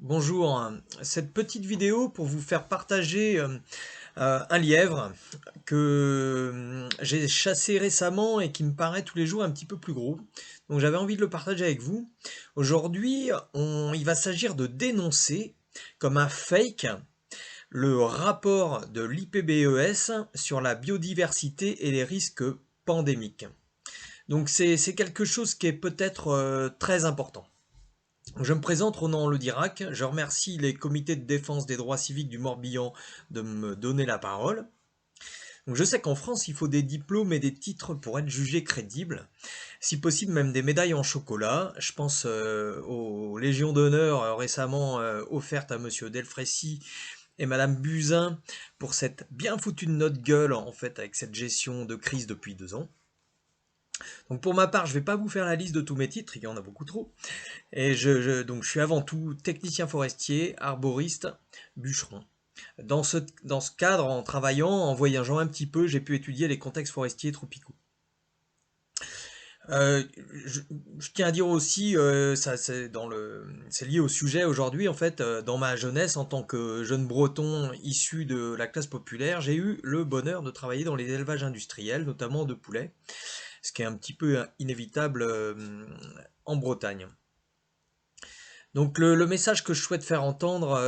Bonjour, cette petite vidéo pour vous faire partager un lièvre que j'ai chassé récemment et qui me paraît tous les jours un petit peu plus gros. Donc j'avais envie de le partager avec vous. Aujourd'hui, il va s'agir de dénoncer comme un fake le rapport de l'IPBES sur la biodiversité et les risques pandémiques. Donc c'est quelque chose qui est peut-être très important. Je me présente, Ronan Le Dirac. Je remercie les comités de défense des droits civiques du Morbihan de me donner la parole. Donc je sais qu'en France, il faut des diplômes et des titres pour être jugé crédible. Si possible, même des médailles en chocolat. Je pense aux Légions d'honneur récemment offertes à Monsieur Delfrécy et Madame Buzyn pour cette bien foutue note gueule en fait avec cette gestion de crise depuis 2 ans. Donc pour ma part, je ne vais pas vous faire la liste de tous mes titres, il y en a beaucoup trop. Et donc je suis avant tout technicien forestier, arboriste, bûcheron. Dans ce cadre, en travaillant, en voyageant un petit peu, j'ai pu étudier les contextes forestiers tropicaux. Euh, je, je tiens à dire aussi, ça c'est lié au sujet aujourd'hui, en fait, dans ma jeunesse, en tant que jeune breton issu de la classe populaire, j'ai eu le bonheur de travailler dans les élevages industriels, notamment de poulets, ce qui est un petit peu inévitable en Bretagne. Donc le message que je souhaite faire entendre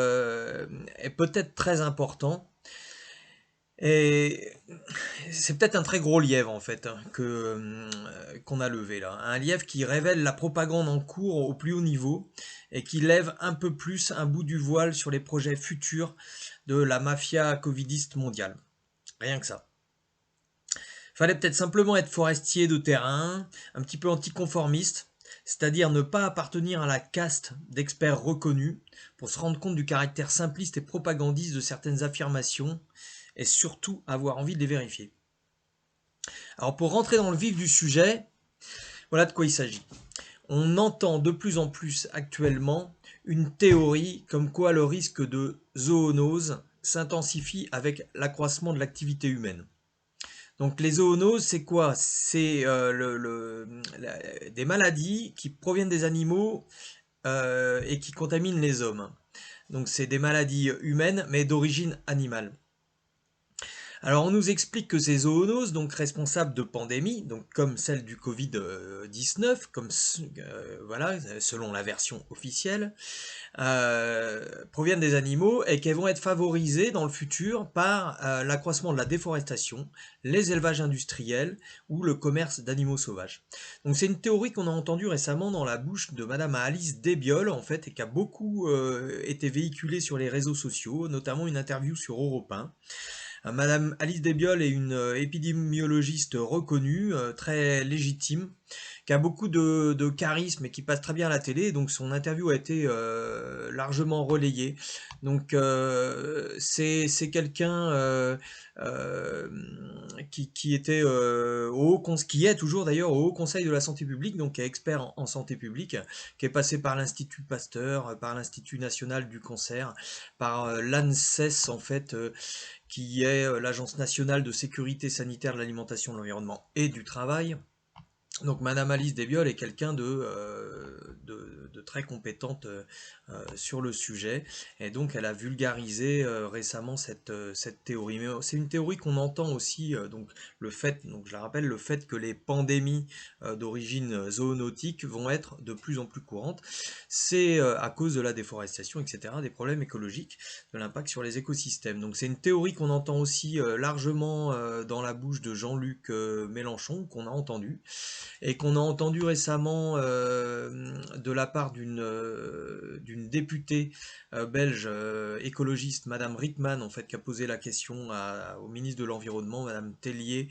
est peut-être très important et c'est peut-être un très gros lièvre en fait qu'on a levé là. Un lièvre qui révèle la propagande en cours au plus haut niveau et qui lève un peu plus un bout du voile sur les projets futurs de la mafia covidiste mondiale. Rien que ça. Fallait peut-être simplement être forestier de terrain, un petit peu anticonformiste, c'est-à-dire ne pas appartenir à la caste d'experts reconnus pour se rendre compte du caractère simpliste et propagandiste de certaines affirmations et surtout avoir envie de les vérifier. Alors pour rentrer dans le vif du sujet, voilà de quoi il s'agit. On entend de plus en plus actuellement une théorie comme quoi le risque de zoonose s'intensifie avec l'accroissement de l'activité humaine. Donc les zoonoses, c'est quoi? C'est des maladies qui proviennent des animaux et qui contaminent les hommes. Donc c'est des maladies humaines mais d'origine animale. Alors on nous explique que ces zoonoses, donc responsables de pandémies, donc comme celle du Covid-19, voilà, selon la version officielle, proviennent des animaux et qu'elles vont être favorisées dans le futur par l'accroissement de la déforestation, les élevages industriels ou le commerce d'animaux sauvages. Donc c'est une théorie qu'on a entendue récemment dans la bouche de Madame Alice Desbioles en fait et qui a beaucoup été véhiculée sur les réseaux sociaux, notamment une interview sur Europe 1. Madame Alice Desbioles est une épidémiologiste reconnue, très légitime, qui a beaucoup de charisme et qui passe très bien à la télé, donc son interview a été largement relayée. Donc c'est quelqu'un euh, qui était qui est toujours d'ailleurs au Haut Conseil de la Santé publique, donc qui est expert en santé publique, qui est passé par l'Institut Pasteur, par l'Institut National du Cancer, par l'ANSES en fait, qui est l'Agence nationale de sécurité sanitaire de l'alimentation, de l'environnement et du travail. Donc Madame Alice Desbioles est quelqu'un de très compétente sur le sujet et donc elle a vulgarisé récemment cette théorie. Mais c'est une théorie qu'on entend aussi, donc le fait, donc je la rappelle, le fait que les pandémies d'origine zoonotique vont être de plus en plus courantes, c'est à cause de la déforestation, etc., des problèmes écologiques, de l'impact sur les écosystèmes. Donc c'est une théorie qu'on entend aussi largement dans la bouche de Jean-Luc Mélenchon, qu'on a entendu et qu'on a entendu récemment de la part d'une députée belge écologiste, Madame Rickman, en fait, qui a posé la question au ministre de l'Environnement, Madame Tellier,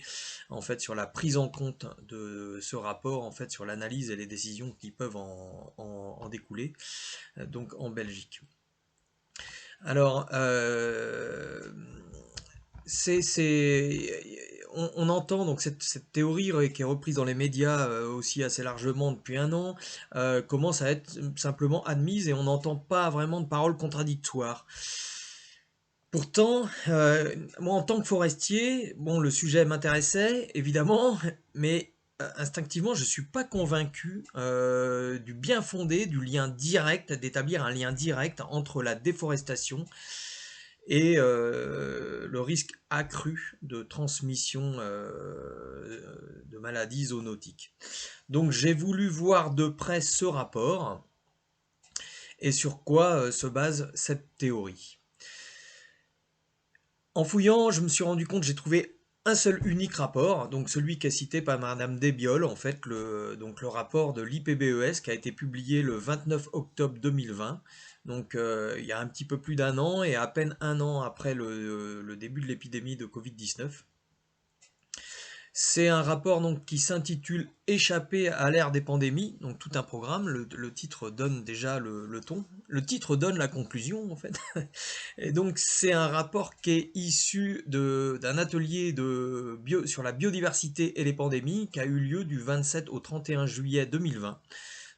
en fait, sur la prise en compte de ce rapport, en fait, sur l'analyse et les décisions qui peuvent en découler, donc en Belgique. Alors, on entend donc cette théorie qui est reprise dans les médias aussi assez largement depuis un an, commence à être simplement admise et on n'entend pas vraiment de paroles contradictoires. Pourtant, moi en tant que forestier, bon, le sujet m'intéressait évidemment, mais instinctivement, je ne suis pas convaincu du bien fondé, du lien direct, d'établir un lien direct entre la déforestation et le risque accru de transmission de maladies zoonotiques. Donc j'ai voulu voir de près ce rapport et sur quoi se base cette théorie. En fouillant, je me suis rendu compte, j'ai trouvé un seul unique rapport, donc celui qui est cité par Madame Desbiol, en fait, donc le rapport de l'IPBES qui a été publié le 29 octobre 2020, donc il y a un petit peu plus d'un an et à peine un an après le début de l'épidémie de Covid-19. C'est un rapport donc qui s'intitule Échapper à l'ère des pandémies, donc tout un programme. Le titre donne déjà le ton. Le titre donne la conclusion en fait. Et donc c'est un rapport qui est issu d'un atelier sur la biodiversité et les pandémies qui a eu lieu du 27 au 31 juillet 2020,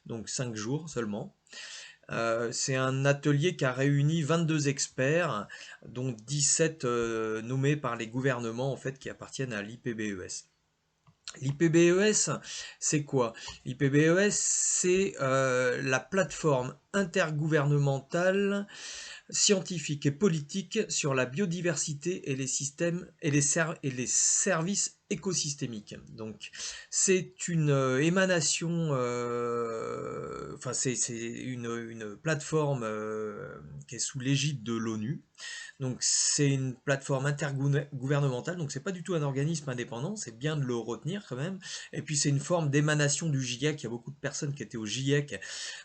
donc 5 jours seulement. C'est un atelier qui a réuni 22 experts, dont 17 nommés par les gouvernements en fait, qui appartiennent à l'IPBES. L'IPBES, c'est quoi? L'IPBES, c'est la plateforme intergouvernementale scientifique et politique sur la biodiversité et les systèmes et les services écosystémiques. Donc, c'est une émanation, enfin, c'est une plateforme qui est sous l'égide de l'ONU. Donc c'est une plateforme intergouvernementale, donc c'est pas du tout un organisme indépendant, c'est bien de le retenir quand même. Et puis c'est une forme d'émanation du GIEC, il y a beaucoup de personnes qui étaient au GIEC,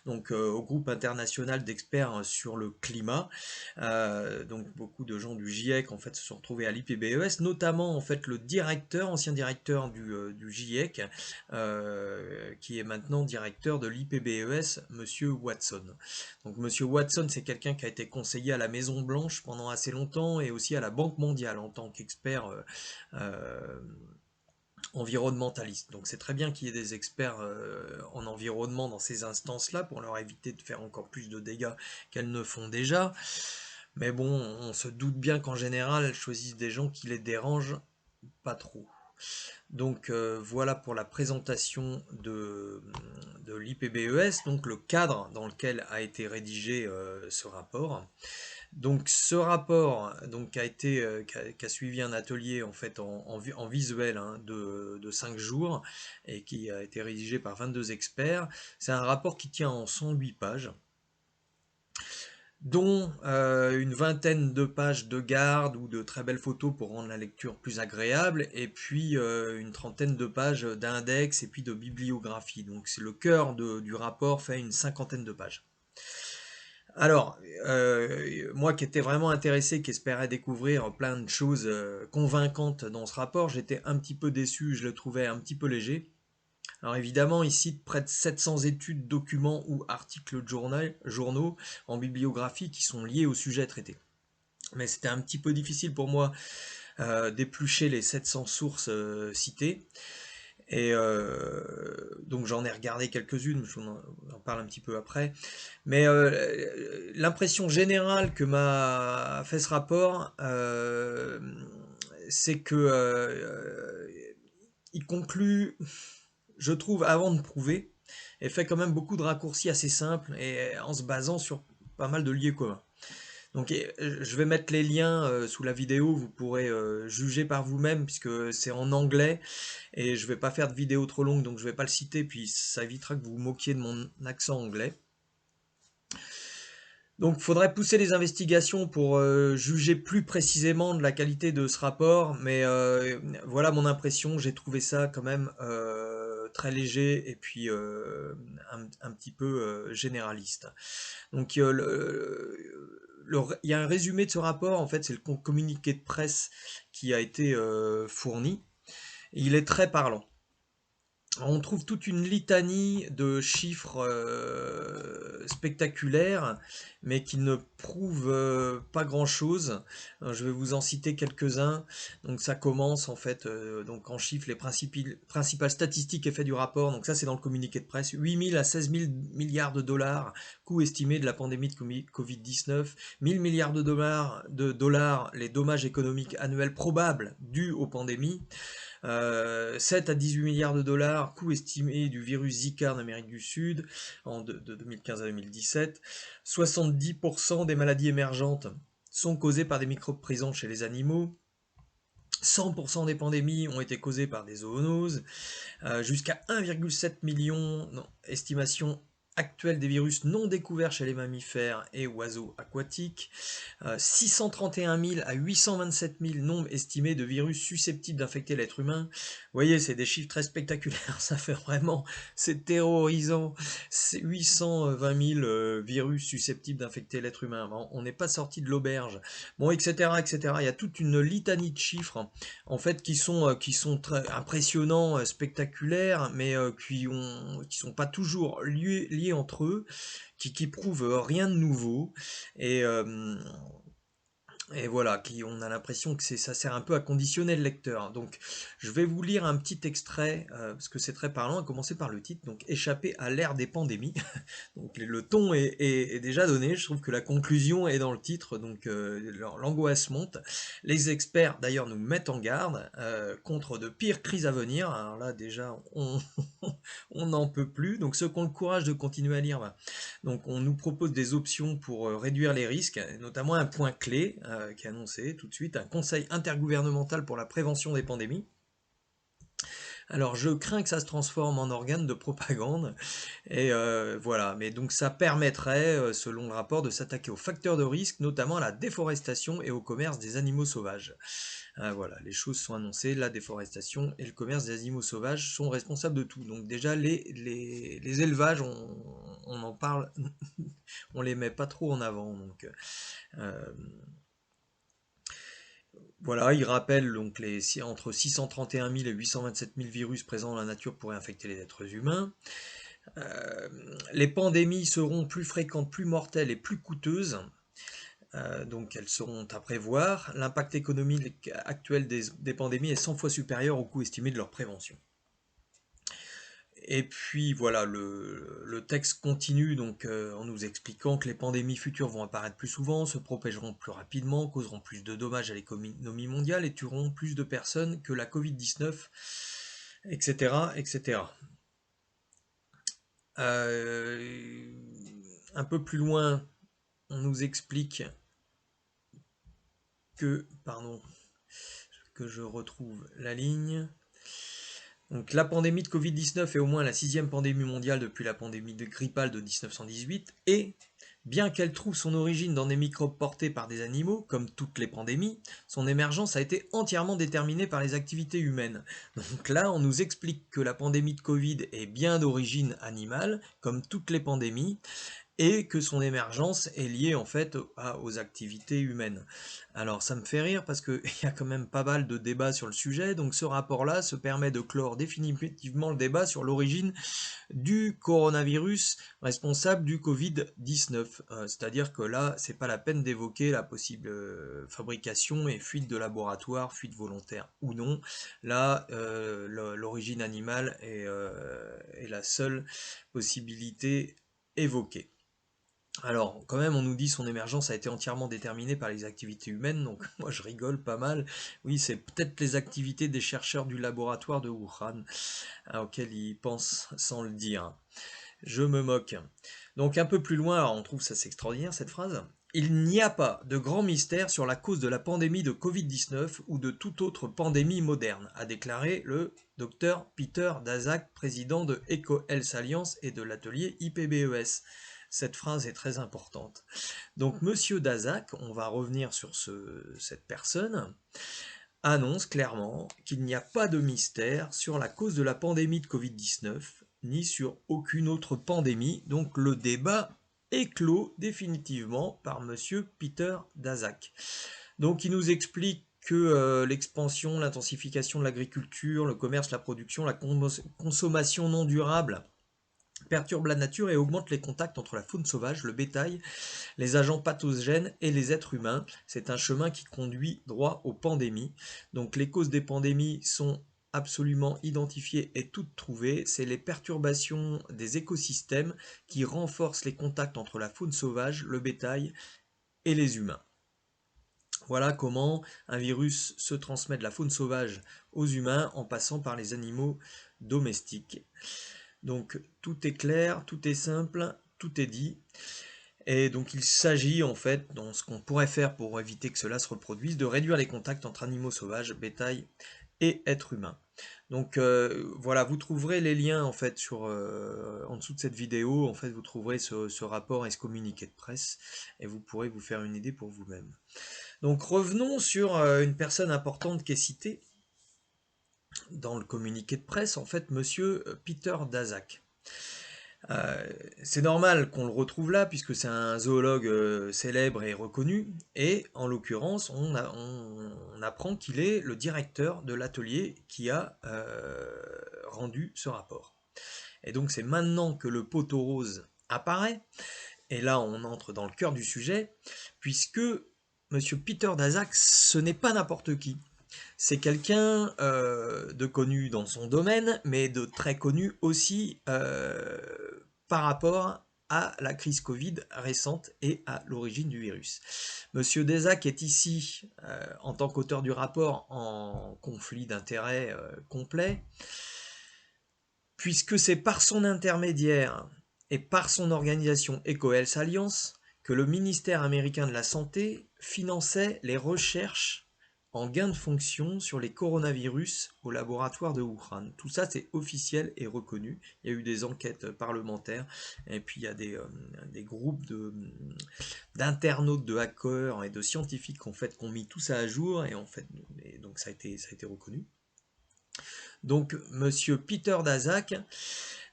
donc au groupe international d'experts sur le climat. Donc beaucoup de gens du GIEC en fait se sont retrouvés à l'IPBES, notamment en fait le directeur, ancien directeur du GIEC, qui est maintenant directeur de l'IPBES, Monsieur Watson. Donc Monsieur Watson, c'est quelqu'un qui a été conseiller à la Maison Blanche pendant assez longtemps et aussi à la Banque mondiale en tant qu'expert environnementaliste. Donc c'est très bien qu'il y ait des experts en environnement dans ces instances-là pour leur éviter de faire encore plus de dégâts qu'elles ne font déjà. Mais bon, on se doute bien qu'en général, elles choisissent des gens qui les dérangent pas trop. Donc voilà pour la présentation de l'IPBES, donc le cadre dans lequel a été rédigé ce rapport. Donc ce rapport donc, qui a suivi un atelier en fait en visuel hein, de 5 jours et qui a été rédigé par 22 experts. C'est un rapport qui tient en 108 pages dont une vingtaine de pages de garde ou de très belles photos pour rendre la lecture plus agréable, et puis une trentaine de pages d'index et puis de bibliographie. Donc c'est le cœur du rapport fait une cinquantaine de pages. Alors, moi qui étais vraiment intéressé, qui espérais découvrir plein de choses convaincantes dans ce rapport, j'étais un petit peu déçu, je le trouvais un petit peu léger. Alors évidemment, il cite près de 700 études, documents ou articles de journaux en bibliographie qui sont liés au sujet traité. Mais c'était un petit peu difficile pour moi d'éplucher les 700 sources citées. Et donc j'en ai regardé quelques-unes, j'en parle un petit peu après. Mais l'impression générale que m'a fait ce rapport, c'est que il conclut, je trouve, avant de prouver, et fait quand même beaucoup de raccourcis assez simples et en se basant sur pas mal de liens communs. Donc je vais mettre les liens sous la vidéo, vous pourrez juger par vous-même puisque c'est en anglais et je vais pas faire de vidéo trop longue donc je vais pas le citer puis ça évitera que vous vous moquiez de mon accent anglais. Donc il faudrait pousser les investigations pour juger plus précisément de la qualité de ce rapport, mais voilà mon impression, j'ai trouvé ça quand même très léger et puis un petit peu généraliste. Donc il y a un résumé de ce rapport, en fait c'est le communiqué de presse qui a été fourni, et il est très parlant. On trouve toute une litanie de chiffres spectaculaires, mais qui ne prouvent pas grand-chose. Je vais vous en citer quelques-uns. Donc ça commence en fait donc en chiffres les principales statistiques effets du rapport. Donc ça c'est dans le communiqué de presse. 8 000 à 16 000 milliards de dollars, coût estimé de la pandémie de Covid-19. 1000 milliards de dollars les dommages économiques annuels probables dus aux pandémies. 7 à 18 milliards de dollars, coût estimé du virus Zika en Amérique du Sud de 2015 à 2017. 70% des maladies émergentes sont causées par des microbes présents chez les animaux. 100% des pandémies ont été causées par des zoonoses. Jusqu'à 1,7 million, non, estimation actuelle des virus non découverts chez les mammifères et oiseaux aquatiques. 631 000 à 827 000 nombres estimés de virus susceptibles d'infecter l'être humain. Vous voyez, c'est des chiffres très spectaculaires, ça fait vraiment, c'est terrorisant. C'est 820 000 virus susceptibles d'infecter l'être humain. Bon, on n'est pas sorti de l'auberge. Bon, etc., etc. Il y a toute une litanie de chiffres, en fait, qui sont très impressionnants, spectaculaires, mais qui sont pas toujours liés entre eux, qui prouvent rien de nouveau. Et, euh, et voilà, on a l'impression que ça sert un peu à conditionner le lecteur. Donc, je vais vous lire un petit extrait, parce que c'est très parlant, à commencer par le titre, donc Échapper à l'ère des pandémies. Donc, le ton est déjà donné, je trouve que la conclusion est dans le titre, donc l'angoisse monte. Les experts, d'ailleurs, nous mettent en garde contre de pires crises à venir. Alors là, déjà, on n'en peut plus. Donc, ceux qui ont le courage de continuer à lire, donc on nous propose des options pour réduire les risques, notamment un point clé qui est annoncé tout de suite, un conseil intergouvernemental pour la prévention des pandémies. Alors je crains que ça se transforme en organe de propagande, et voilà, mais donc ça permettrait, selon le rapport, de s'attaquer aux facteurs de risque, notamment à la déforestation et au commerce des animaux sauvages. Voilà, les choses sont annoncées, la déforestation et le commerce des animaux sauvages sont responsables de tout. Donc déjà, les élevages, on en parle, on les met pas trop en avant. Donc, voilà, il rappelle donc entre 631 000 et 827 000 virus présents dans la nature pourraient infecter les êtres humains. Les pandémies seront plus fréquentes, plus mortelles et plus coûteuses. Donc elles seront à prévoir. L'impact économique actuel des pandémies est 100 fois supérieur au coût estimé de leur prévention. Et puis voilà, le texte continue donc en nous expliquant que les pandémies futures vont apparaître plus souvent, se propageront plus rapidement, causeront plus de dommages à l'économie mondiale et tueront plus de personnes que la Covid-19, etc., etc. Un peu plus loin, on nous explique que je retrouve la ligne. Donc, la pandémie de Covid-19 est au moins la 6e pandémie mondiale depuis la pandémie de grippale de 1918 et, bien qu'elle trouve son origine dans des microbes portés par des animaux, comme toutes les pandémies, son émergence a été entièrement déterminée par les activités humaines. Donc là, on nous explique que la pandémie de Covid est bien d'origine animale, comme toutes les pandémies, et que son émergence est liée en fait aux activités humaines. Alors ça me fait rire parce qu'il y a quand même pas mal de débats sur le sujet, donc ce rapport-là se permet de clore définitivement le débat sur l'origine du coronavirus responsable du Covid-19. C'est-à-dire que là, c'est pas la peine d'évoquer la possible fabrication et fuite de laboratoire, fuite volontaire ou non. Là, l'origine animale est la seule possibilité évoquée. Alors, quand même, on nous dit son émergence a été entièrement déterminée par les activités humaines, donc moi je rigole pas mal. Oui, c'est peut-être les activités des chercheurs du laboratoire de Wuhan, auxquels ils pensent sans le dire. Je me moque. Donc un peu plus loin, alors on trouve ça c'est extraordinaire cette phrase. Il n'y a pas de grand mystère sur la cause de la pandémie de Covid-19 ou de toute autre pandémie moderne, a déclaré le Dr Peter Daszak, président de EcoHealth Alliance et de l'atelier IPBES. Cette phrase est très importante. Donc Monsieur Daszak, on va revenir sur cette personne, annonce clairement qu'il n'y a pas de mystère sur la cause de la pandémie de Covid-19, ni sur aucune autre pandémie. Donc le débat est clos définitivement par Monsieur Peter Daszak. Donc il nous explique que l'expansion, l'intensification de l'agriculture, le commerce, la production, la consommation non durable perturbe la nature et augmente les contacts entre la faune sauvage, le bétail, les agents pathogènes et les êtres humains. C'est un chemin qui conduit droit aux pandémies. Donc les causes des pandémies sont absolument identifiées et toutes trouvées. C'est les perturbations des écosystèmes qui renforcent les contacts entre la faune sauvage, le bétail et les humains. Voilà comment un virus se transmet de la faune sauvage aux humains en passant par les animaux domestiques. Donc tout est clair, tout est simple, tout est dit. Et donc il s'agit en fait, dans ce qu'on pourrait faire pour éviter que cela se reproduise, de réduire les contacts entre animaux sauvages, bétail et êtres humains. Donc voilà, vous trouverez les liens en fait en dessous de cette vidéo. En fait, vous trouverez ce rapport et ce communiqué de presse, et vous pourrez vous faire une idée pour vous-même. Donc revenons sur une personne importante qui est citée dans le communiqué de presse, en fait, monsieur Peter Daszak. Euh, c'est normal qu'on le retrouve là, puisque c'est un zoologue célèbre et reconnu, et en l'occurrence, on apprend qu'il est le directeur de l'atelier qui a rendu ce rapport. Et donc c'est maintenant que le poteau rose apparaît, et là on entre dans le cœur du sujet, puisque monsieur Peter Daszak, ce n'est pas n'importe qui. C'est quelqu'un de connu dans son domaine, mais de très connu aussi par rapport à la crise Covid récente et à l'origine du virus. Monsieur Daszak est ici, en tant qu'auteur du rapport, en conflit d'intérêts complet, puisque c'est par son intermédiaire et par son organisation EcoHealth Alliance que le ministère américain de la Santé finançait les recherches en gain de fonction sur les coronavirus au laboratoire de Wuhan. Tout ça, c'est officiel et reconnu. Il y a eu des enquêtes parlementaires, et puis il y a des groupes d'internautes, de hackers et de scientifiques qui ont mis tout ça à jour, et en fait, et donc ça a été reconnu. Donc, monsieur Peter Daszak,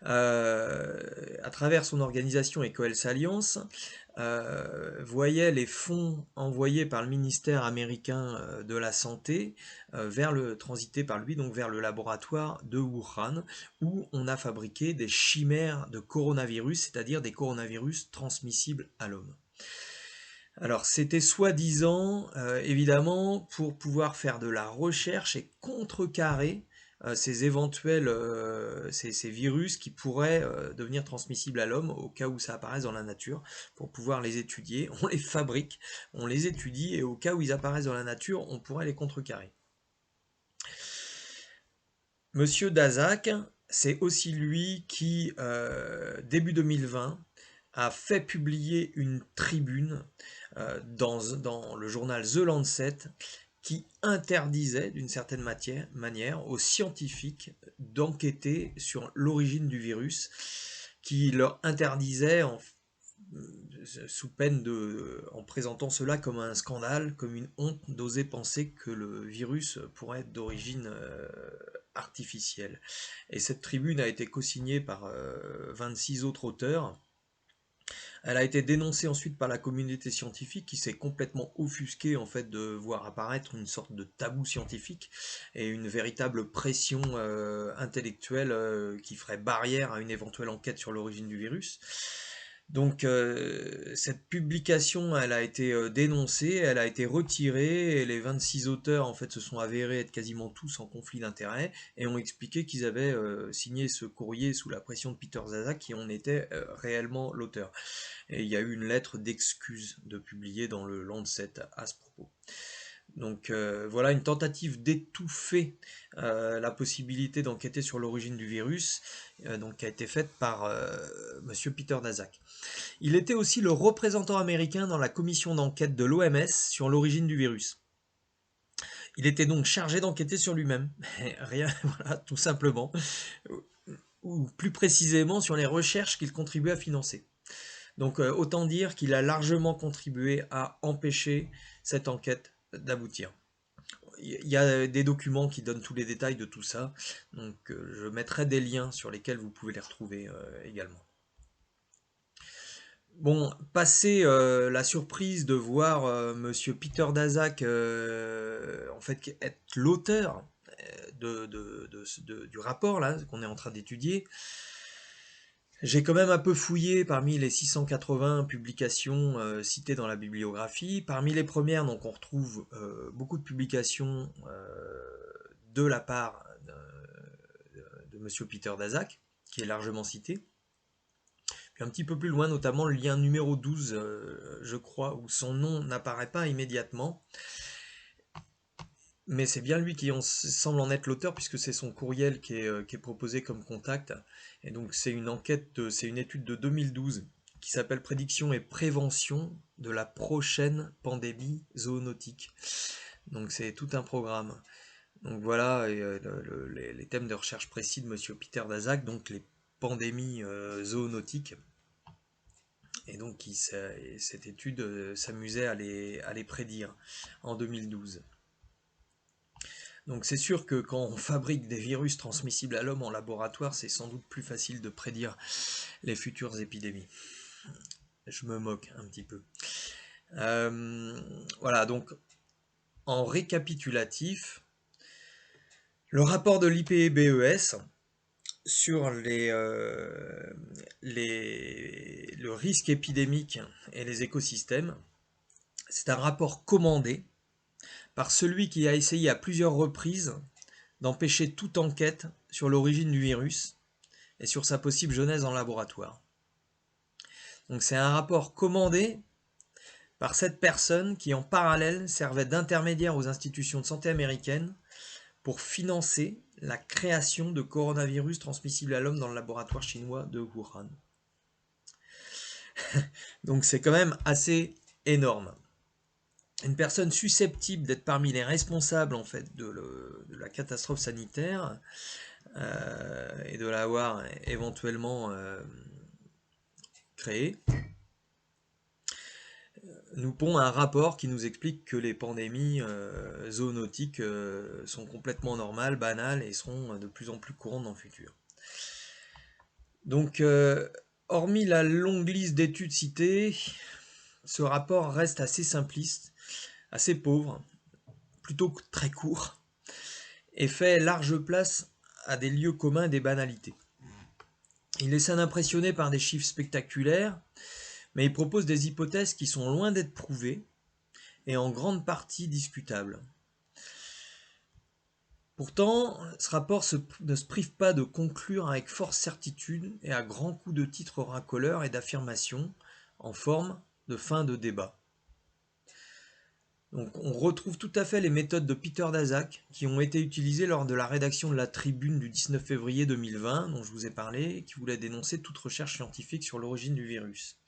à travers son organisation EcoHealth Alliance, voyait les fonds envoyés par le ministère américain de la Santé transités par lui, donc vers le laboratoire de Wuhan, où on a fabriqué des chimères de coronavirus, c'est-à-dire des coronavirus transmissibles à l'homme. Alors c'était soi-disant, évidemment, pour pouvoir faire de la recherche et contrecarrer ces éventuels ces virus qui pourraient devenir transmissibles à l'homme au cas où ça apparaisse dans la nature, pour pouvoir les étudier. On les fabrique, on les étudie, et au cas où ils apparaissent dans la nature, on pourrait les contrecarrer. Monsieur Daszak, c'est aussi lui qui, début 2020, a fait publier une tribune dans le journal The Lancet qui interdisait d'une certaine manière aux scientifiques d'enquêter sur l'origine du virus, qui leur interdisait sous peine en présentant cela comme un scandale, comme une honte, d'oser penser que le virus pourrait être d'origine artificielle. Et cette tribune a été co-signée par 26 autres auteurs. Elle a été dénoncée ensuite par la communauté scientifique, qui s'est complètement offusquée en fait de voir apparaître une sorte de tabou scientifique et une véritable pression intellectuelle qui ferait barrière à une éventuelle enquête sur l'origine du virus. Donc cette publication, elle a été dénoncée, elle a été retirée, et les 26 auteurs en fait se sont avérés être quasiment tous en conflit d'intérêts, et ont expliqué qu'ils avaient signé ce courrier sous la pression de Peter Daszak, qui en était réellement l'auteur. Et il y a eu une lettre d'excuse de publier dans le Lancet à ce propos. Donc voilà une tentative d'étouffer la possibilité d'enquêter sur l'origine du virus, donc, qui a été faite par monsieur Peter Daszak. Il était aussi le représentant américain dans la commission d'enquête de l'OMS sur l'origine du virus. Il était donc chargé d'enquêter sur lui-même, rien, voilà, tout simplement, ou plus précisément sur les recherches qu'il contribuait à financer. Donc autant dire qu'il a largement contribué à empêcher cette enquête d'aboutir. Il y a des documents qui donnent tous les détails de tout ça, donc je mettrai des liens sur lesquels vous pouvez les retrouver également. Bon, passé la surprise de voir monsieur Peter Daszak en fait être l'auteur du rapport là qu'on est en train d'étudier, j'ai quand même un peu fouillé parmi les 680 publications citées dans la bibliographie. Parmi les premières, donc, on retrouve beaucoup de publications de la part de monsieur Peter Daszak, qui est largement cité. Puis un petit peu plus loin, notamment le lien numéro 12, je crois, où son nom n'apparaît pas immédiatement. Mais c'est bien lui qui semble en être l'auteur, puisque c'est son courriel qui est proposé comme contact. Et donc c'est une c'est une étude de 2012 qui s'appelle Prédiction et prévention de la prochaine pandémie zoonotique. Donc c'est tout un programme. Donc voilà les thèmes de recherche précis de Monsieur Peter Daszak, donc les pandémies zoonotiques. Et donc cette étude s'amusait à les prédire en 2012. Donc c'est sûr que quand on fabrique des virus transmissibles à l'homme en laboratoire, c'est sans doute plus facile de prédire les futures épidémies. Je me moque un petit peu. Voilà, donc en récapitulatif, le rapport de l'IPBES sur le risque épidémique et les écosystèmes, c'est un rapport commandé par celui qui a essayé à plusieurs reprises d'empêcher toute enquête sur l'origine du virus et sur sa possible genèse en laboratoire. Donc c'est un rapport commandé par cette personne qui en parallèle servait d'intermédiaire aux institutions de santé américaines pour financer la création de coronavirus transmissibles à l'homme dans le laboratoire chinois de Wuhan. Donc c'est quand même assez énorme. Une personne susceptible d'être parmi les responsables en fait de la catastrophe sanitaire et de l'avoir éventuellement créée, nous pond un rapport qui nous explique que les pandémies zoonotiques sont complètement normales, banales et seront de plus en plus courantes dans le futur. Donc, hormis la longue liste d'études citées, ce rapport reste assez simpliste, assez pauvre, plutôt que très court, et fait large place à des lieux communs et des banalités. Il essaie d'impressionner par des chiffres spectaculaires, mais il propose des hypothèses qui sont loin d'être prouvées et en grande partie discutables. Pourtant, ce rapport ne se prive pas de conclure avec force certitude et à grands coups de titres racoleurs et d'affirmations en forme de fin de débat. Donc, on retrouve tout à fait les méthodes de Peter Daszak qui ont été utilisées lors de la rédaction de la Tribune du 19 février 2020, dont je vous ai parlé, et qui voulait dénoncer toute recherche scientifique sur l'origine du virus.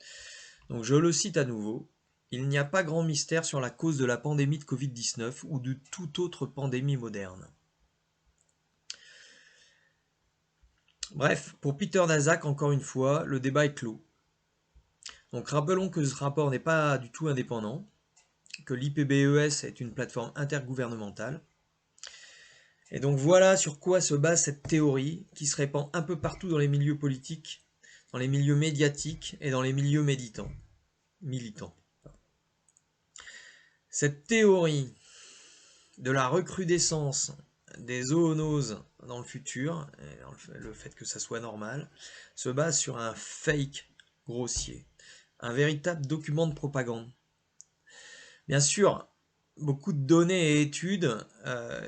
Donc, je le cite à nouveau. Il n'y a pas grand mystère sur la cause de la pandémie de Covid-19 ou de toute autre pandémie moderne. Bref, pour Peter Daszak, encore une fois, le débat est clos. Donc rappelons que ce rapport n'est pas du tout indépendant, que l'IPBES est une plateforme intergouvernementale. Et donc voilà sur quoi se base cette théorie qui se répand un peu partout dans les milieux politiques, dans les milieux médiatiques et dans les milieux militants. Cette théorie de la recrudescence des zoonoses dans le futur, et le fait que ça soit normal, se base sur un fake grossier, un véritable document de propagande. Bien sûr, beaucoup de données et études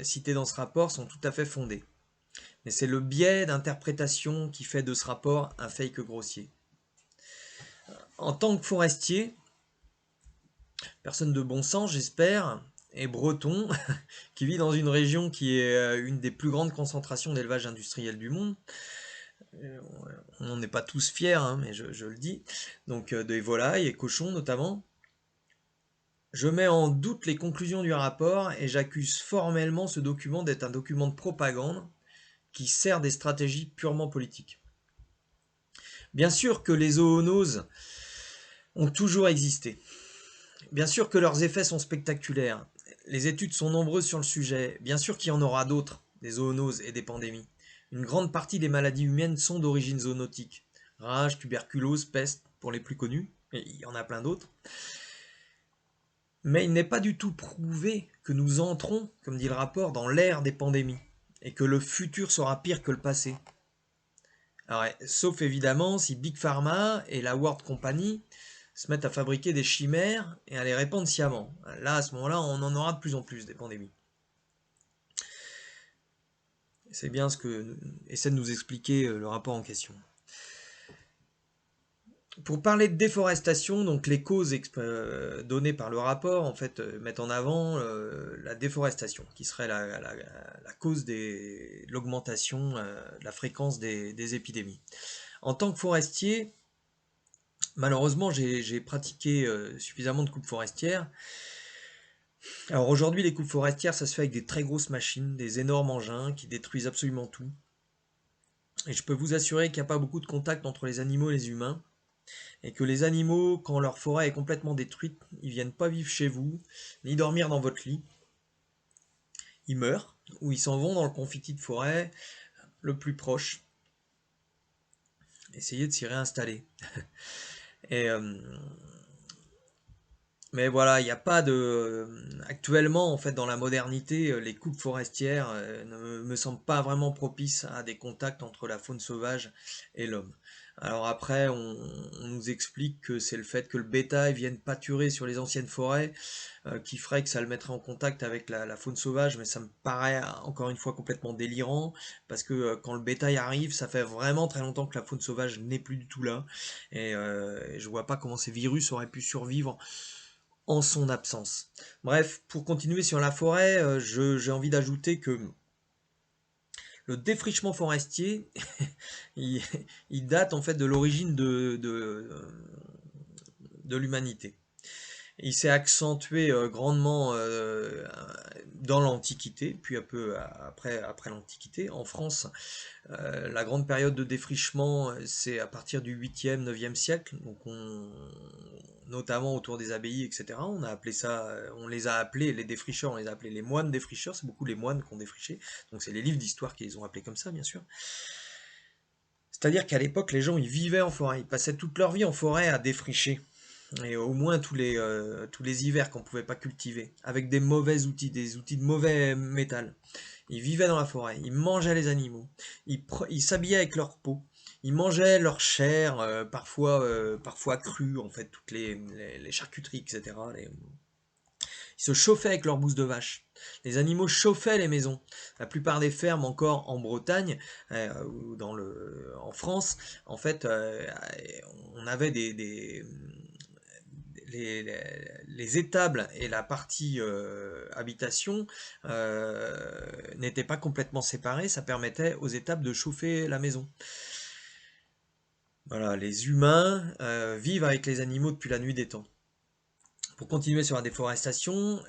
citées dans ce rapport sont tout à fait fondées, mais c'est le biais d'interprétation qui fait de ce rapport un fake grossier. En tant que forestier, personne de bon sens j'espère, et breton, qui vit dans une région qui est une des plus grandes concentrations d'élevage industriel du monde. On n'en est pas tous fiers, hein, mais je le dis. Donc des volailles et cochons notamment. Je mets en doute les conclusions du rapport et j'accuse formellement ce document d'être un document de propagande qui sert des stratégies purement politiques. Bien sûr que les zoonoses ont toujours existé. Bien sûr que leurs effets sont spectaculaires. Les études sont nombreuses sur le sujet. Bien sûr qu'il y en aura d'autres, des zoonoses et des pandémies. Une grande partie des maladies humaines sont d'origine zoonotique. Rage, tuberculose, peste, pour les plus connus. Et il y en a plein d'autres. Mais il n'est pas du tout prouvé que nous entrons, comme dit le rapport, dans l'ère des pandémies. Et que le futur sera pire que le passé. Alors, sauf évidemment si Big Pharma et la World Company se mettent à fabriquer des chimères et à les répandre sciemment. Là, à ce moment-là, on en aura de plus en plus des pandémies. C'est bien ce que essaie de nous expliquer le rapport en question. Pour parler de déforestation, donc les causes données par le rapport en fait mettent en avant la déforestation, qui serait la cause de l'augmentation de la fréquence des épidémies. En tant que forestier, malheureusement, j'ai pratiqué suffisamment de coupes forestières. Alors aujourd'hui, les coupes forestières, ça se fait avec des très grosses machines, des énormes engins qui détruisent absolument tout. Et je peux vous assurer qu'il n'y a pas beaucoup de contact entre les animaux et les humains. Et que les animaux, quand leur forêt est complètement détruite, ils viennent pas vivre chez vous, ni dormir dans votre lit. Ils meurent, ou ils s'en vont dans le confiti de forêt le plus proche. Essayez de s'y réinstaller. Et, mais voilà, il n'y a pas de... Actuellement, en fait, dans la modernité, les coupes forestières ne me semblent pas vraiment propices à des contacts entre la faune sauvage et l'homme. Alors après, on nous explique que c'est le fait que le bétail vienne pâturer sur les anciennes forêts qui ferait que ça le mettrait en contact avec la faune sauvage, mais ça me paraît encore une fois complètement délirant, parce que quand le bétail arrive, ça fait vraiment très longtemps que la faune sauvage n'est plus du tout là, et je vois pas comment ces virus auraient pu survivre en son absence. Bref, pour continuer sur la forêt, j'ai envie d'ajouter que le défrichement forestier, il, il date en fait de l'origine de l'humanité. Il s'est accentué grandement dans l'Antiquité, puis un peu après l'Antiquité. En France, la grande période de défrichement, c'est à partir du 8e, 9e siècle, donc notamment autour des abbayes, etc. On a appelé ça, on les a appelés, les défricheurs, on les a appelés les moines défricheurs, c'est beaucoup les moines qui ont défriché, donc c'est les livres d'histoire qui les ont appelés comme ça, bien sûr. C'est-à-dire qu'à l'époque, les gens, ils vivaient en forêt, ils passaient toute leur vie en forêt à défricher. Et au moins tous les hivers qu'on ne pouvait pas cultiver, avec des mauvais outils, des outils de mauvais métal. Ils vivaient dans la forêt, ils mangeaient les animaux, ils s'habillaient avec leur peau, ils mangeaient leur chair, parfois crue, en fait, toutes les charcuteries, etc. Ils se chauffaient avec leur bouse de vache. Les animaux chauffaient les maisons. La plupart des fermes encore en Bretagne ou en France, en fait, on avait les étables et la partie habitation n'étaient pas complètement séparées, ça permettait aux étables de chauffer la maison. Voilà, les humains vivent avec les animaux depuis la nuit des temps. Pour continuer sur la déforestation,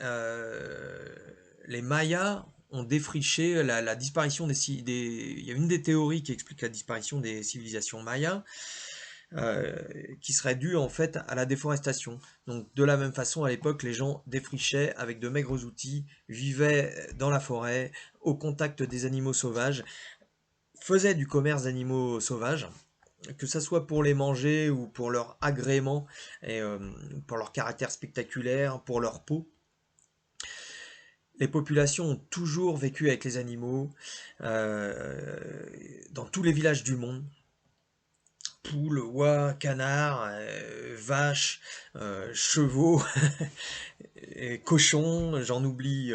les Mayas ont défriché la disparition Il y a une des théories qui explique la disparition des civilisations mayas, qui serait due en fait à la déforestation. Donc de la même façon, à l'époque, les gens défrichaient avec de maigres outils, vivaient dans la forêt, au contact des animaux sauvages, faisaient du commerce d'animaux sauvages, que ça soit pour les manger ou pour leur agrément, et pour leur caractère spectaculaire, pour leur peau. Les populations ont toujours vécu avec les animaux, dans tous les villages du monde. Poules, oies, canards, vaches, chevaux, et cochons, j'en oublie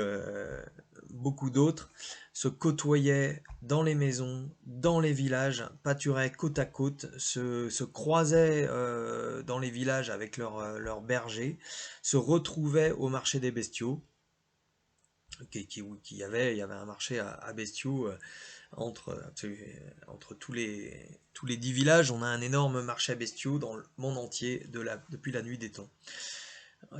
beaucoup d'autres, se côtoyaient dans les maisons, dans les villages, pâturaient côte à côte, se croisaient dans les villages avec leurs bergers, se retrouvaient au marché des bestiaux. Il y avait un marché à bestiaux entre tous les 10 villages. On a un énorme marché à bestiaux dans le monde entier depuis la nuit des temps.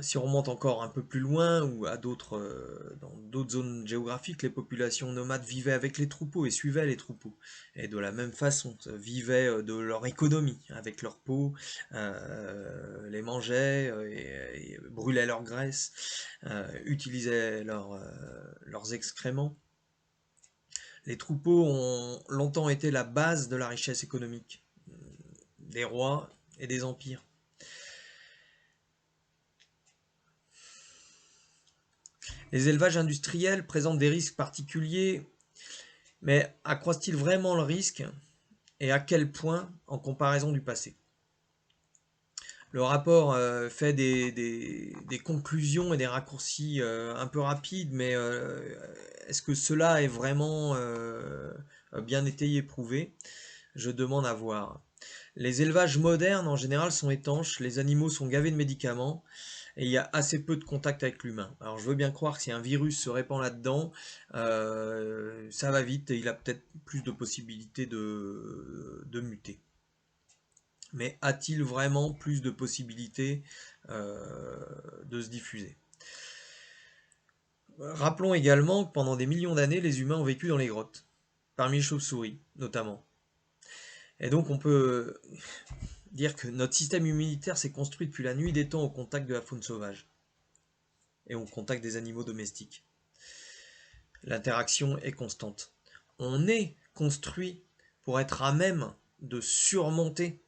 Si on remonte encore un peu plus loin ou dans d'autres zones géographiques, les populations nomades vivaient avec les troupeaux et suivaient les troupeaux. Et de la même façon, vivaient de leur économie avec leur peau, les mangeaient et brûlaient leur graisse, utilisaient leurs excréments. Les troupeaux ont longtemps été la base de la richesse économique des rois et des empires. Les élevages industriels présentent des risques particuliers, mais accroissent-ils vraiment le risque et à quel point en comparaison du passé? Le rapport fait des conclusions et des raccourcis un peu rapides, mais est-ce que cela est vraiment bien étayé, prouvé? Je demande à voir. Les élevages modernes, en général, sont étanches, les animaux sont gavés de médicaments, et il y a assez peu de contact avec l'humain. Alors je veux bien croire que si un virus se répand là-dedans, ça va vite et il a peut-être plus de possibilités de muter. Mais a-t-il vraiment plus de possibilités de se diffuser? Rappelons également que pendant des millions d'années, les humains ont vécu dans les grottes, parmi les chauves-souris notamment. Et donc on peut dire que notre système immunitaire s'est construit depuis la nuit des temps au contact de la faune sauvage et au contact des animaux domestiques. L'interaction est constante. On est construit pour être à même de surmonter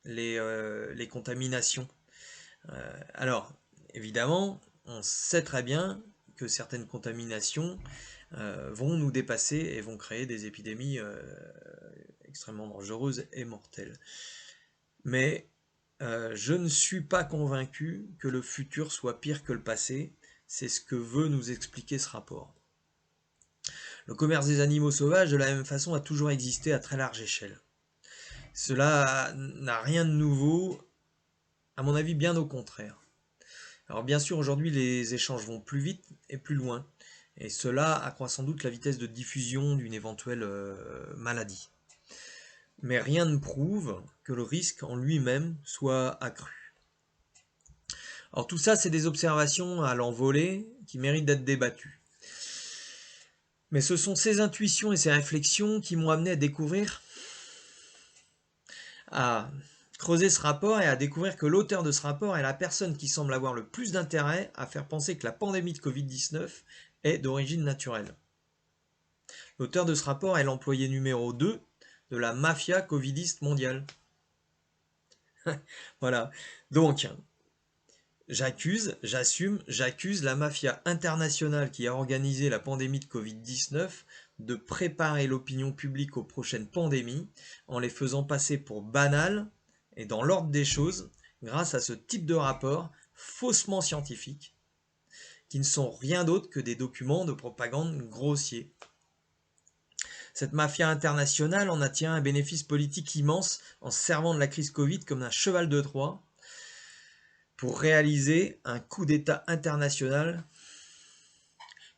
les contaminations. Alors, évidemment, on sait très bien que certaines contaminations vont nous dépasser et vont créer des épidémies extrêmement dangereuses et mortelles. Mais je ne suis pas convaincu que le futur soit pire que le passé. C'est ce que veut nous expliquer ce rapport. Le commerce des animaux sauvages, de la même façon, a toujours existé à très large échelle. Cela n'a rien de nouveau, à mon avis, bien au contraire. Alors bien sûr, aujourd'hui, les échanges vont plus vite et plus loin, et cela accroît sans doute la vitesse de diffusion d'une éventuelle maladie. Mais rien ne prouve que le risque en lui-même soit accru. Alors tout ça, c'est des observations à l'envolée qui méritent d'être débattues. Mais ce sont ces intuitions et ces réflexions qui m'ont amené à creuser ce rapport et à découvrir que l'auteur de ce rapport est la personne qui semble avoir le plus d'intérêt à faire penser que la pandémie de Covid-19 est d'origine naturelle. L'auteur de ce rapport est l'employé numéro 2 de la mafia covidiste mondiale. Voilà. Donc, j'accuse la mafia internationale qui a organisé la pandémie de Covid-19 de préparer l'opinion publique aux prochaines pandémies en les faisant passer pour banales et dans l'ordre des choses grâce à ce type de rapport faussement scientifique qui ne sont rien d'autre que des documents de propagande grossiers. Cette mafia internationale en a tiré un bénéfice politique immense en se servant de la crise Covid comme un cheval de Troie pour réaliser un coup d'État international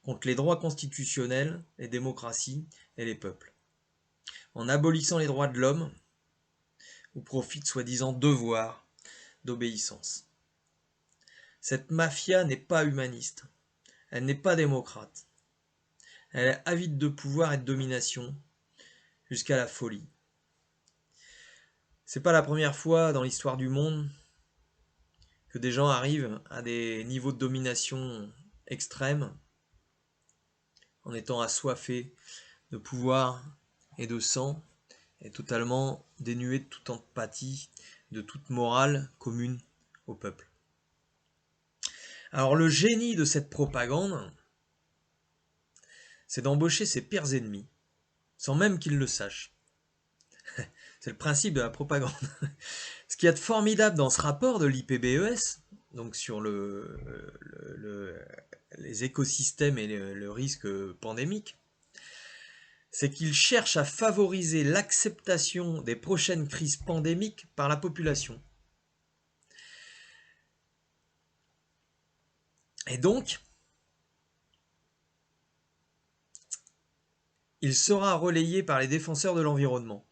contre les droits constitutionnels, les démocraties et les peuples. En abolissant les droits de l'homme, au profit de soi-disant devoirs d'obéissance. Cette mafia n'est pas humaniste, elle n'est pas démocrate. Elle est avide de pouvoir et de domination, jusqu'à la folie. C'est pas la première fois dans l'histoire du monde que des gens arrivent à des niveaux de domination extrêmes en étant assoiffés de pouvoir et de sang et totalement dénués de toute empathie, de toute morale commune au peuple. Alors le génie de cette propagande, c'est d'embaucher ses pires ennemis, sans même qu'ils le sachent. C'est le principe de la propagande. Ce qu'il y a de formidable dans ce rapport de l'IPBES, donc sur les écosystèmes et le risque pandémique, c'est qu'il cherche à favoriser l'acceptation des prochaines crises pandémiques par la population. Et donc, il sera relayé par les défenseurs de l'environnement.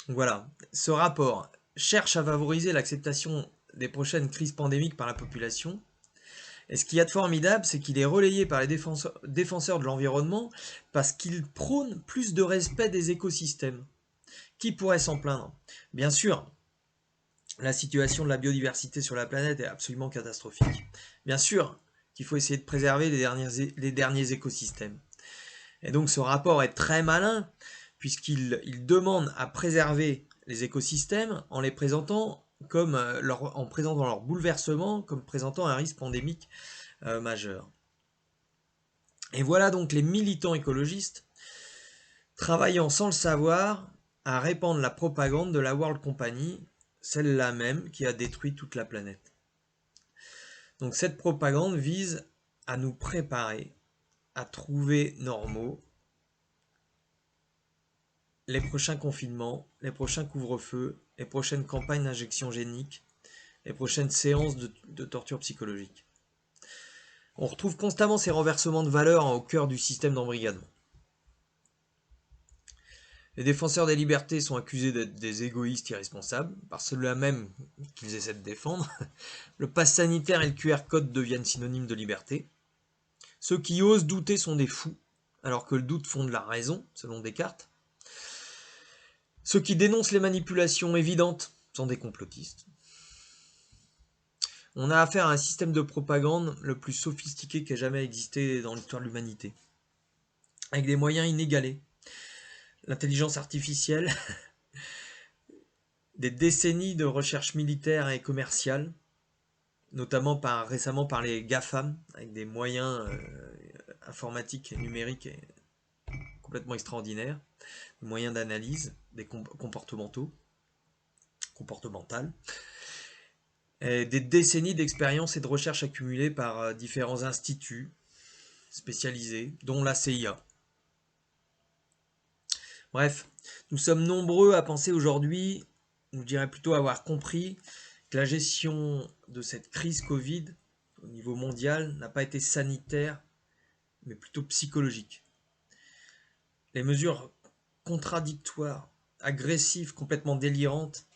Donc voilà, ce rapport cherche à favoriser l'acceptation des prochaines crises pandémiques par la population. Et ce qu'il y a de formidable, c'est qu'il est relayé par les défenseurs de l'environnement parce qu'il prône plus de respect des écosystèmes. Qui pourrait s'en plaindre? Bien sûr, la situation de la biodiversité sur la planète est absolument catastrophique. Bien sûr qu'il faut essayer de préserver les derniers écosystèmes. Et donc ce rapport est très malin, puisqu'il demande à préserver les écosystèmes en les présentant comme en présentant leur bouleversement comme présentant un risque pandémique majeur. Et voilà donc les militants écologistes travaillant sans le savoir à répandre la propagande de la World Company, celle-là même qui a détruit toute la planète. Donc cette propagande vise à nous préparer à trouver normaux les prochains confinements, les prochains couvre-feux les prochaines campagnes d'injection génique, les prochaines séances de torture psychologique. On retrouve constamment ces renversements de valeurs au cœur du système d'embrigadement. Les défenseurs des libertés sont accusés d'être des égoïstes irresponsables, par ceux-là même qu'ils essaient de défendre. Le pass sanitaire et le QR code deviennent synonymes de liberté. Ceux qui osent douter sont des fous, alors que le doute fonde la raison, selon Descartes. Ceux qui dénoncent les manipulations évidentes sont des complotistes. On a affaire à un système de propagande le plus sophistiqué qui ait jamais existé dans l'histoire de l'humanité, avec des moyens inégalés. L'intelligence artificielle, des décennies de recherche militaire et commerciale, notamment récemment par les GAFAM, avec des moyens informatiques et numériques complètement extraordinaires, des moyens d'analyse, des comportementales, et des décennies d'expérience et de recherche accumulées par différents instituts spécialisés, dont la CIA. Bref, nous sommes nombreux à penser aujourd'hui, ou je dirais plutôt avoir compris, que la gestion de cette crise Covid au niveau mondial n'a pas été sanitaire, mais plutôt psychologique. Les mesures contradictoires, agressives, complètement délirantes,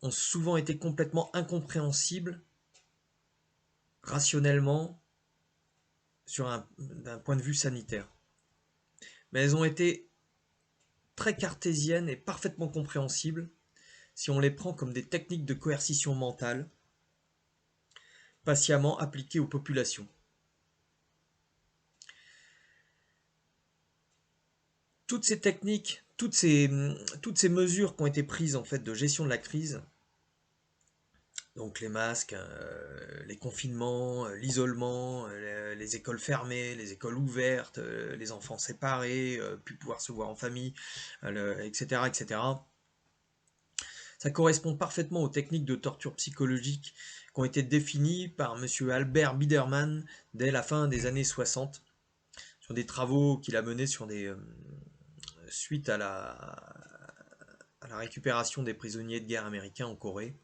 ont souvent été complètement incompréhensibles, rationnellement, d'un point de vue sanitaire. Mais elles ont été très cartésiennes et parfaitement compréhensibles si on les prend comme des techniques de coercition mentale patiemment appliquées aux populations. Toutes ces techniques, toutes ces mesures qui ont été prises en fait de gestion de la crise, donc les masques, les confinements, l'isolement, les écoles fermées, les écoles ouvertes, les enfants séparés, plus pouvoir se voir en famille, etc., etc. Ça correspond parfaitement aux techniques de torture psychologique qui ont été définies par M. Albert Biderman dès la fin des années 60, sur des travaux qu'il a menés suite à la récupération des prisonniers de guerre américains en Corée,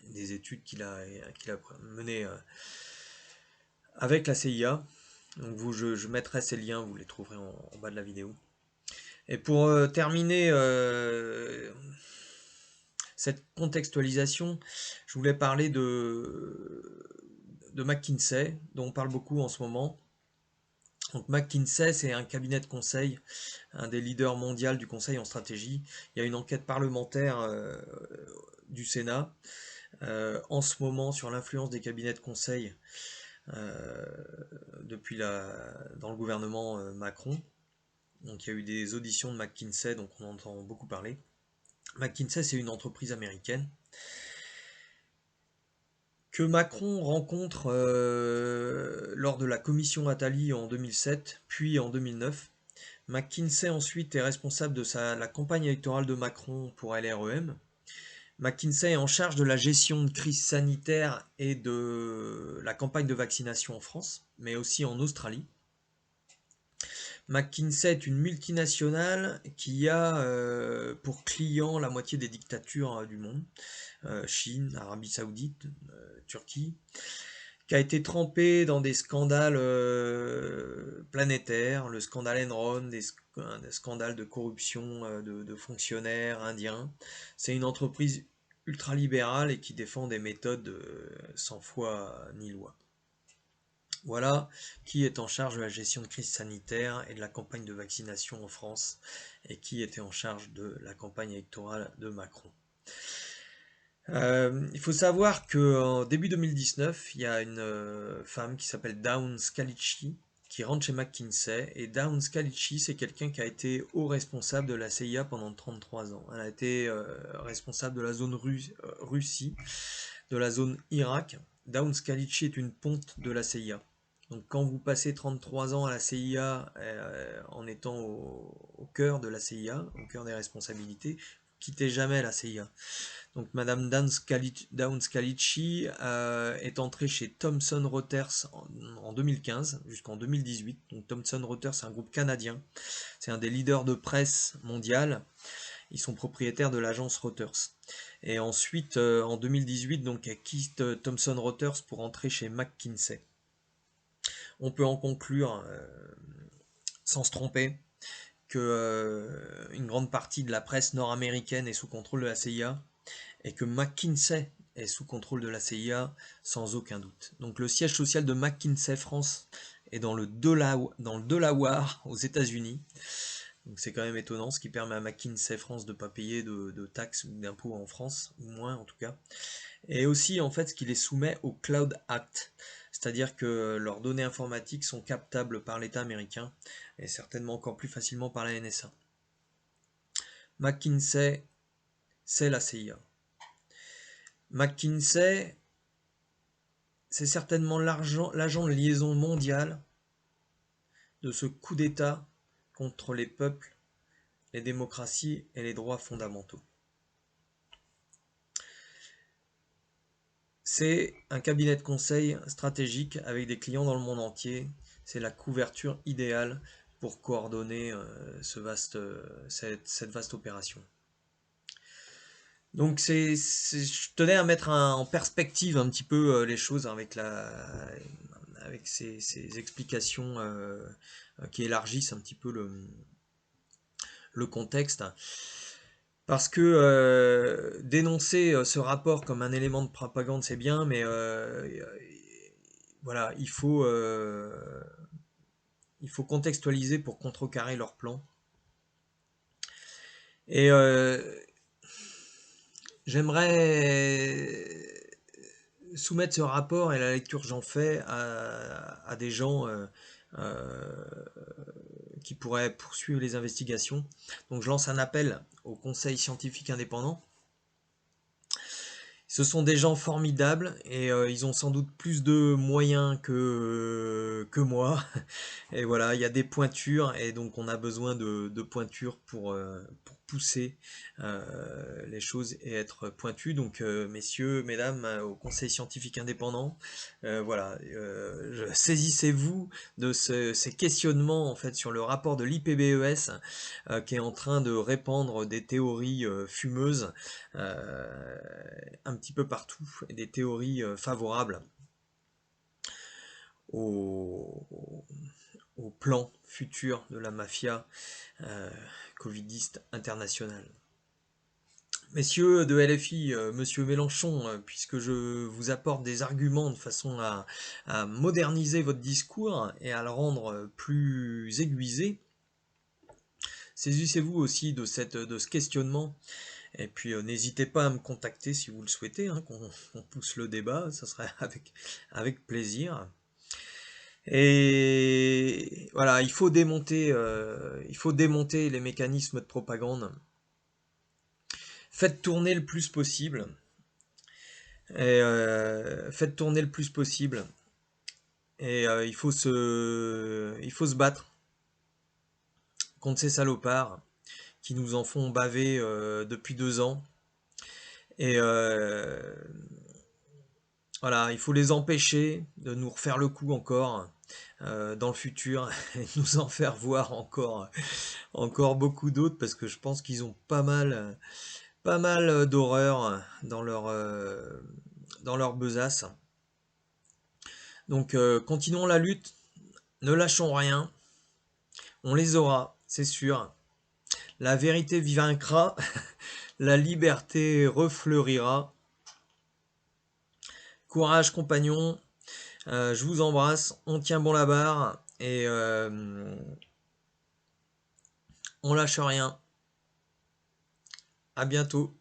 des études qu'il a menées avec la CIA. Donc je mettrai ces liens, vous les trouverez en bas de la vidéo. Et pour terminer cette contextualisation, je voulais parler de McKinsey, dont on parle beaucoup en ce moment. Donc McKinsey, c'est un cabinet de conseil, un des leaders mondiaux du conseil en stratégie. Il y a une enquête parlementaire du Sénat en ce moment sur l'influence des cabinets de conseil dans le gouvernement Macron. Donc il y a eu des auditions de McKinsey, donc on entend beaucoup parler. McKinsey, c'est une entreprise américaine que Macron rencontre lors de la commission Attali en 2007, puis en 2009. McKinsey ensuite est responsable de la campagne électorale de Macron pour LREM. McKinsey est en charge de la gestion de crise sanitaire et de la campagne de vaccination en France, mais aussi en Australie. McKinsey est une multinationale qui a pour client la moitié des dictatures du monde, Chine, Arabie Saoudite, Turquie, qui a été trempée dans des scandales planétaires, le scandale Enron, des scandales de corruption de fonctionnaires indiens. C'est une entreprise ultralibérale et qui défend des méthodes sans foi ni loi. Voilà qui est en charge de la gestion de crise sanitaire et de la campagne de vaccination en France et qui était en charge de la campagne électorale de Macron. Il faut savoir qu'en début 2019, il y a une femme qui s'appelle Dawn Scalici qui rentre chez McKinsey. Et Dawn Scalici, c'est quelqu'un qui a été haut responsable de la CIA pendant 33 ans. Elle a été responsable de la zone Russie, de la zone Irak. Dawn Scalici est une ponte de la CIA. Donc quand vous passez 33 ans à la CIA en étant au cœur de la CIA, au cœur des responsabilités, vous quittez jamais la CIA. Donc Madame Dawn Scalici est entrée chez Thomson Reuters en 2015 jusqu'en 2018. Donc Thomson Reuters, c'est un groupe canadien. C'est un des leaders de presse mondial. Ils sont propriétaires de l'agence Reuters. Et ensuite, en 2018, donc, elle quitte Thomson Reuters pour entrer chez McKinsey. On peut en conclure, sans se tromper, que une grande partie de la presse nord-américaine est sous contrôle de la CIA et que McKinsey est sous contrôle de la CIA sans aucun doute. Donc le siège social de McKinsey France est dans le Delaware aux États-Unis. Donc c'est quand même étonnant, ce qui permet à McKinsey France de ne pas payer de taxes ou d'impôts en France, ou moins en tout cas. Et aussi en fait ce qui les soumet au Cloud Act, c'est-à-dire que leurs données informatiques sont captables par l'État américain et certainement encore plus facilement par la NSA. McKinsey, c'est la CIA. McKinsey, c'est certainement l'agent de liaison mondiale de ce coup d'État contre les peuples, les démocraties et les droits fondamentaux. C'est un cabinet de conseil stratégique avec des clients dans le monde entier. C'est la couverture idéale pour coordonner cette vaste opération. Donc je tenais à mettre en perspective un petit peu les choses avec ces explications qui élargissent un petit peu le contexte. Parce que dénoncer ce rapport comme un élément de propagande, c'est bien, mais voilà, il faut contextualiser pour contrecarrer leur plan. Et j'aimerais soumettre ce rapport et la lecture que j'en fais à des gens qui pourraient poursuivre les investigations. Donc je lance un appel au Conseil scientifique indépendant. Ce sont des gens formidables et ils ont sans doute plus de moyens que moi. Et voilà, il y a des pointures et donc on a besoin de pointures pour pousser les choses et être pointu. Donc messieurs, mesdames, au Conseil scientifique indépendant, voilà, saisissez-vous de ces questionnements en fait sur le rapport de l'IPBES qui est en train de répandre des théories fumeuses un petit peu partout et des théories favorables au plan futur de la mafia covidiste internationale. Messieurs de LFI, monsieur Mélenchon, puisque je vous apporte des arguments de façon à moderniser votre discours et à le rendre plus aiguisé, saisissez-vous aussi de ce questionnement. Et puis n'hésitez pas à me contacter si vous le souhaitez, hein, qu'on pousse le débat, ça serait avec plaisir. Et voilà, il faut démonter les mécanismes de propagande. Faites tourner le plus possible. Et faites tourner le plus possible. Et il faut se battre contre ces salopards qui nous en font baver depuis 2 ans. Et voilà, il faut les empêcher de nous refaire le coup encore dans le futur et nous en faire voir encore beaucoup d'autres parce que je pense qu'ils ont pas mal d'horreur dans leur besace. Donc continuons la lutte, ne lâchons rien, on les aura, c'est sûr. La vérité vaincra, la liberté refleurira. Courage compagnons, je vous embrasse, on tient bon la barre et on lâche rien. À bientôt.